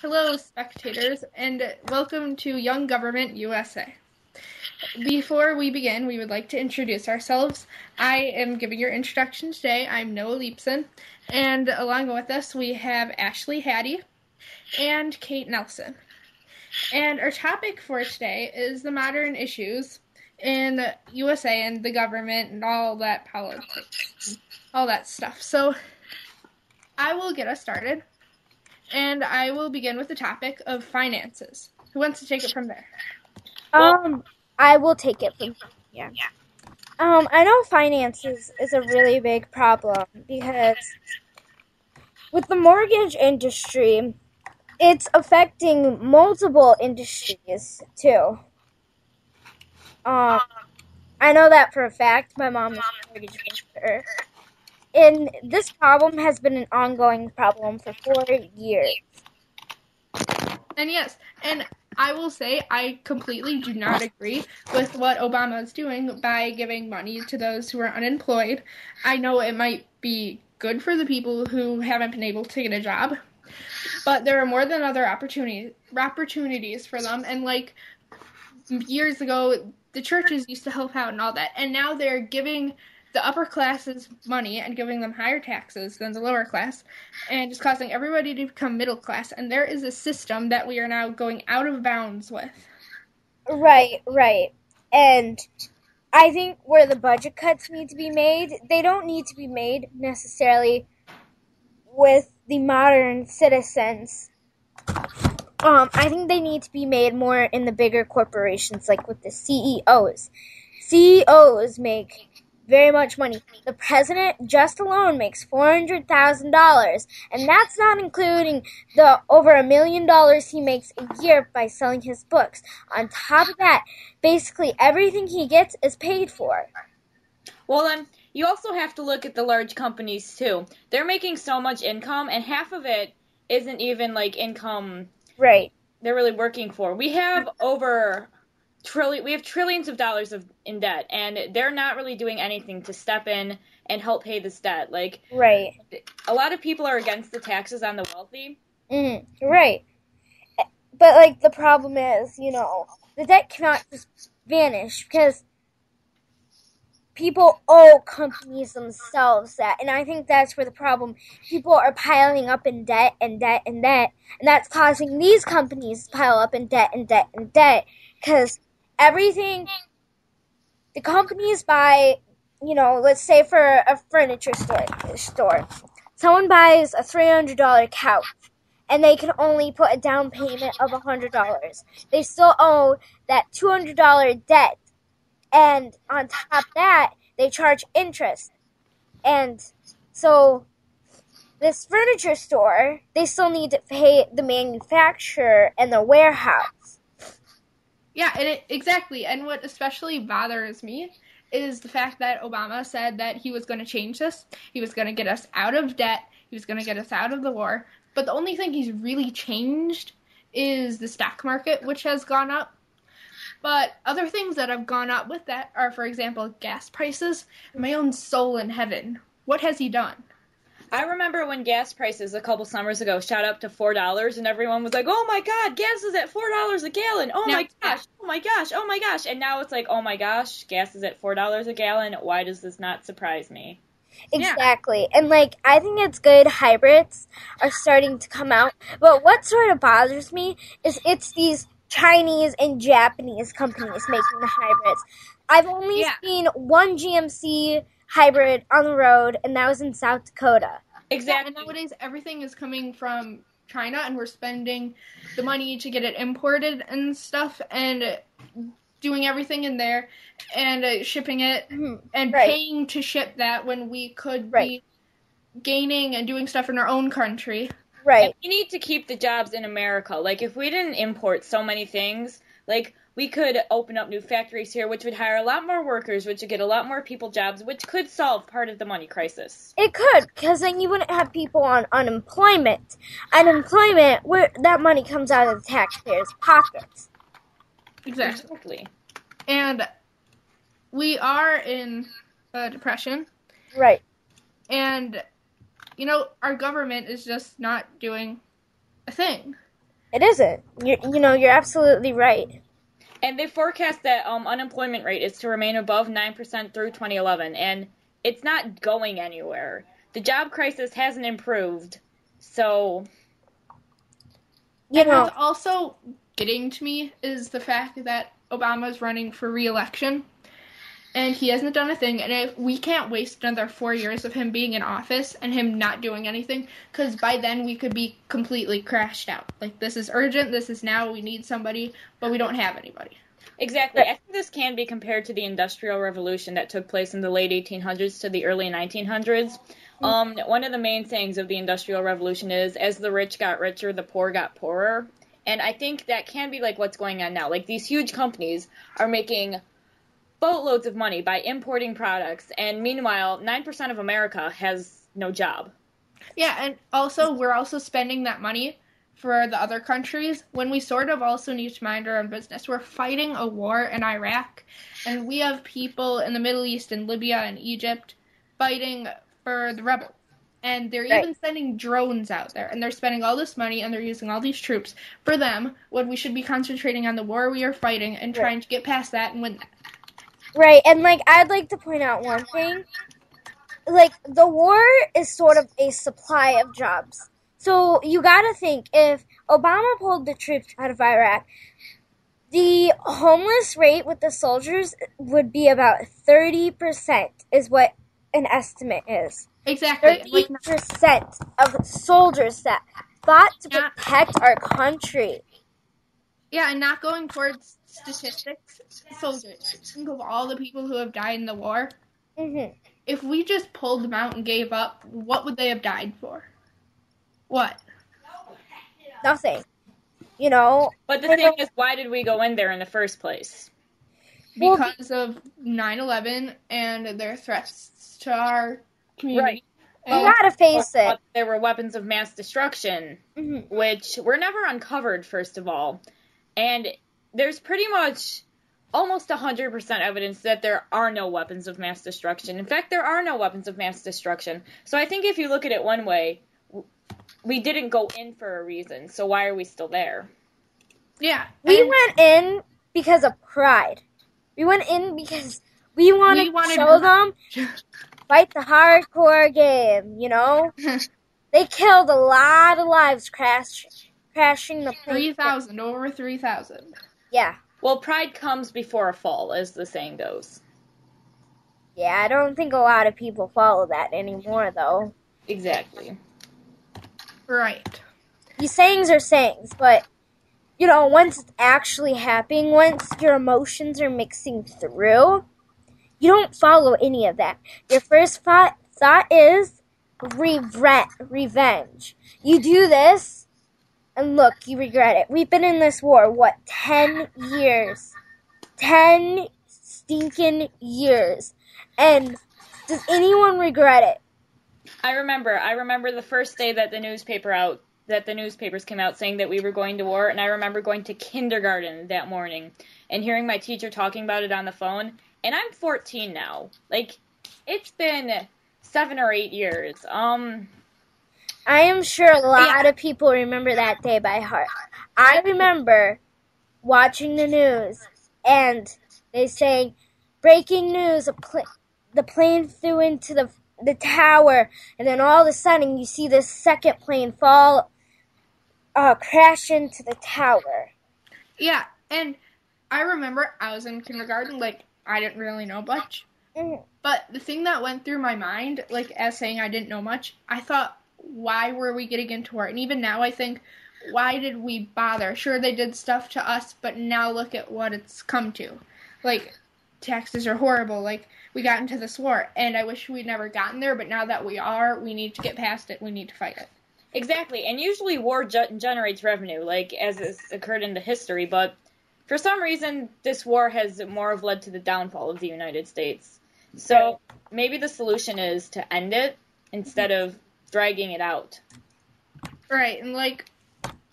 Hello, spectators, and welcome to Young Government USA. Before we begin, we would like to introduce ourselves. I am giving your introduction today. I'm Noah Leapson, and along with us we have Ashley Hattie and Kate Nelson. And our topic for today is the modern issues in USA and the government and all that politics, all that stuff. So I will get us started. And I will begin with the topic of finances. Who wants to take it from there? I will take it from here. I know finances is a really big problem because with the mortgage industry, it's affecting multiple industries too. Um, I know that for a fact. My mom is a mortgage broker, and this problem has been an ongoing problem for 4 years. And yes, and I will say I completely do not agree with what Obama is doing by giving money to those who are unemployed. I know it might be good for the people who haven't been able to get a job, but there are more than other opportunities for them. And like years ago, the churches used to help out and all that, and now they're giving the upper classes money and giving them higher taxes than the lower class, and just causing everybody to become middle class. And there is a system that we are now going out of bounds with. Right. And I think where the budget cuts need to be made, they don't need to be made necessarily with the modern citizens. I think they need to be made more in the bigger corporations, like with the CEOs. CEOs make very much money. The president just alone makes $400,000, and that's not including the over $1 million he makes a year by selling his books. On top of that, basically everything he gets is paid for. Well, then, you also have to look at the large companies, too. They're making so much income, and half of it isn't even, income Right. they're really working for. We have trillions of dollars in debt, and they're not really doing anything to step in and help pay this debt. Right. A lot of people are against the taxes on the wealthy. Right. But, the problem is, the debt cannot just vanish because people owe companies themselves that. And I think that's where the problem, people are piling up in debt and debt and debt. And that's causing these companies to pile up in debt and debt and debt. Because everything, the companies buy, let's say for a furniture store, someone buys a $300 couch. And they can only put a down payment of $100. They still owe that $200 debt. And on top of that, they charge interest. And so this furniture store, they still need to pay the manufacturer and the warehouse. Yeah, exactly. And what especially bothers me is the fact that Obama said that he was going to change this. He was going to get us out of debt. He was going to get us out of the war. But the only thing he's really changed is the stock market, which has gone up. But other things that have gone up with that are, for example, gas prices. My own soul in heaven. What has he done? I remember when gas prices a couple summers ago shot up to $4, and everyone was like, "Oh my God, gas is at $4 a gallon! Oh my gosh! Oh my gosh! Oh my gosh!" And now it's like, "Oh my gosh, gas is at $4 a gallon. Why does this not surprise me?" Exactly. Yeah. And I think it's good hybrids are starting to come out. But what sort of bothers me is it's these Chinese and Japanese companies making the hybrids. I've only seen one GMC hybrid on the road, and that was in South Dakota. Exactly. Yeah, and nowadays everything is coming from China, and we're spending the money to get it imported and stuff, and doing everything in there, and shipping it, and paying to ship that when we could be gaining and doing stuff in our own country. Right. And we need to keep the jobs in America. If we didn't import so many things, we could open up new factories here, which would hire a lot more workers, which would get a lot more people jobs, which could solve part of the money crisis. It could, because then you wouldn't have people on unemployment. Unemployment, where that money comes out of the taxpayers' pockets. Exactly. And we are in a depression. Right. And, our government is just not doing a thing. It isn't. You're absolutely right. And they forecast that unemployment rate is to remain above 9% through 2011, and it's not going anywhere. The job crisis hasn't improved, so... What's also getting to me is the fact that Obama's running for re-election, and he hasn't done a thing, and if we can't waste another 4 years of him being in office and him not doing anything, because by then we could be completely crashed out. Like, this is urgent, this is now, we need somebody, but we don't have anybody. Exactly. I think this can be compared to the Industrial Revolution that took place in the late 1800s to the early 1900s. One of the main sayings of the Industrial Revolution is, as the rich got richer, the poor got poorer. And I think that can be like what's going on now. Like, these huge companies are making boatloads of money by importing products, and meanwhile, 9% of America has no job. Yeah, and also, we're also spending that money for the other countries when we sort of also need to mind our own business. We're fighting a war in Iraq, and we have people in the Middle East and Libya and Egypt fighting for the rebels. And they're even sending drones out there, and they're spending all this money, and they're using all these troops for them, when we should be concentrating on the war we are fighting and trying to get past that and win that. Right, and, I'd like to point out one thing. The war is sort of a supply of jobs. So you gotta think, if Obama pulled the troops out of Iraq, the homeless rate with the soldiers would be about 30%, is what an estimate is. Exactly. 30% of soldiers that fought to protect our country. Yeah, and not going towards statistics, soldiers. Think of all the people who have died in the war. Mm-hmm. If we just pulled them out and gave up, what would they have died for? What? Nothing. But the thing is, why did we go in there in the first place? Because of 9/11 and their threats to our community. Right. You gotta face it. There were weapons of mass destruction, which were never uncovered, first of all. And there's pretty much almost 100% evidence that there are no weapons of mass destruction. In fact, there are no weapons of mass destruction. So I think if you look at it one way, we didn't go in for a reason, so why are we still there? Yeah. We went in because of pride. We went in because we wanted to show them, fight the hardcore game, They killed a lot of lives crashing the plane. 3,000, over 3,000. Yeah. Well, pride comes before a fall, as the saying goes. Yeah, I don't think a lot of people follow that anymore, though. Exactly. Right. These sayings are sayings, but, once it's actually happening, once your emotions are mixing through, you don't follow any of that. Your first thought is revenge. You do this, and look, you regret it. We've been in this war, 10 years? 10 stinking years. And does anyone regret it? I remember the first day that the newspapers came out saying that we were going to war, and I remember going to kindergarten that morning and hearing my teacher talking about it on the phone. And I'm 14 now. It's been 7 or 8 years. I am sure a lot of people remember that day by heart. I remember watching the news, and they say, breaking news, the plane flew into the tower, and then all of a sudden you see this second plane crash into the tower. Yeah, and I remember I was in kindergarten, I didn't really know much. Mm-hmm. But the thing that went through my mind, as saying I didn't know much, I thought, why were we getting into war? And even now I think, why did we bother? Sure, they did stuff to us, but now look at what it's come to. Taxes are horrible. We got into this war, and I wish we'd never gotten there, but now that we are, we need to get past it. We need to fight it. Exactly, and usually war generates revenue, as has occurred in the history, but for some reason, this war has more of led to the downfall of the United States. So maybe the solution is to end it instead of dragging it out. Right, and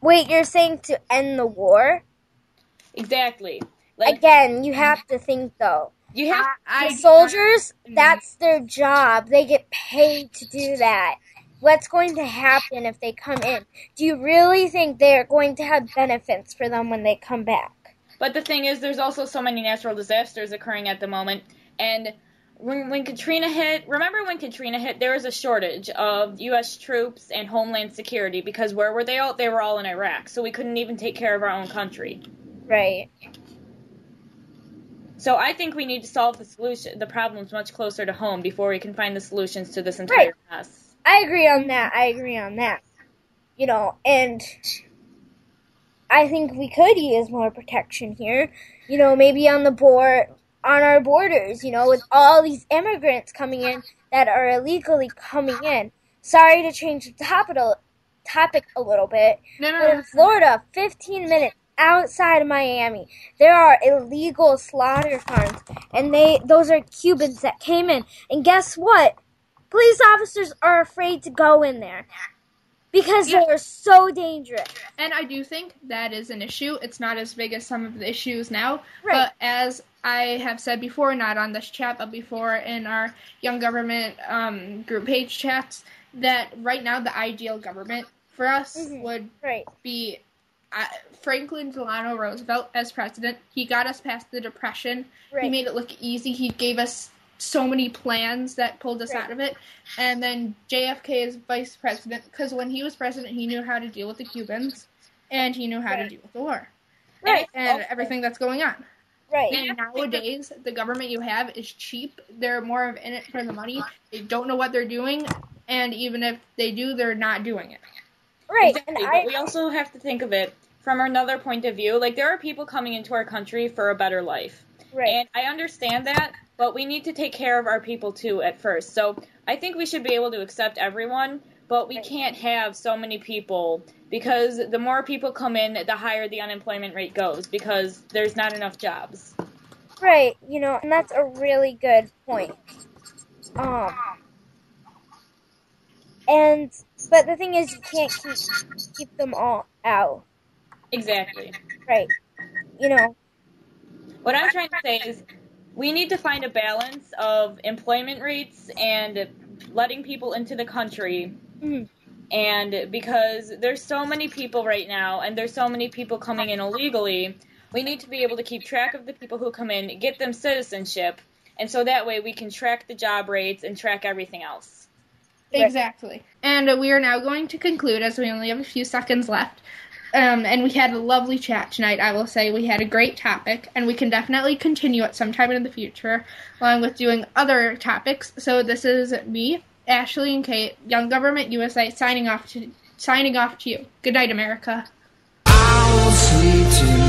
Wait, you're saying to end the war? Exactly. Again, you have to think, though. You have the soldiers, that's their job. They get paid to do that. what's going to happen if they come in? Do you really think they're going to have benefits for them when they come back? But the thing is, there's also so many natural disasters occurring at the moment, and when Katrina hit, remember when Katrina hit, there was a shortage of U.S. troops and Homeland Security, because where were they all? They were all in Iraq, so we couldn't even take care of our own country. Right. So I think we need to solve the problems much closer to home before we can find the solutions to this entire mess. I agree on that. You know, and I think we could use more protection here. You know, maybe on our borders, you know, with all these immigrants coming in that are illegally coming in. Sorry to change the topic a little bit. No. But in Florida, 15 minutes outside of Miami, there are illegal slaughter farms, and those are Cubans that came in. And guess what? Police officers are afraid to go in there because they are so dangerous. And I do think that is an issue. It's not as big as some of the issues now. Right. But as I have said before, not on this chat, but before in our Young Government group page chats, that right now the ideal government for us would be Franklin Delano Roosevelt as president. He got us past the Depression. He made it look easy. He gave us so many plans that pulled us out of it. And then JFK is vice president, because when he was president, he knew how to deal with the Cubans, and he knew how to deal with the war. And everything that's going on. And nowadays, the government you have is cheap. They're more of in it for the money. They don't know what they're doing, and even if they do, they're not doing it. Exactly. But we also have to think of it from another point of view. Like, there are people coming into our country for a better life. And I understand that, but we need to take care of our people, too, at first. So I think we should be able to accept everyone, but we can't have so many people, because the more people come in, the higher the unemployment rate goes, because there's not enough jobs. You know, and that's a really good point. But the thing is, you can't keep them all out. Exactly. You know. What I'm trying to say is, we need to find a balance of employment rates and letting people into the country. And because there's so many people right now, and there's so many people coming in illegally, we need to be able to keep track of the people who come in, get them citizenship, and so that way we can track the job rates and track everything else. Exactly. And we are now going to conclude, as we only have a few seconds left. And we had a lovely chat tonight, I will say. We had a great topic, and we can definitely continue it sometime in the future, along with doing other topics. So this is me, Ashley, and Kate, Young Government USA, signing off to you. Good night, America. I will sleep tonight.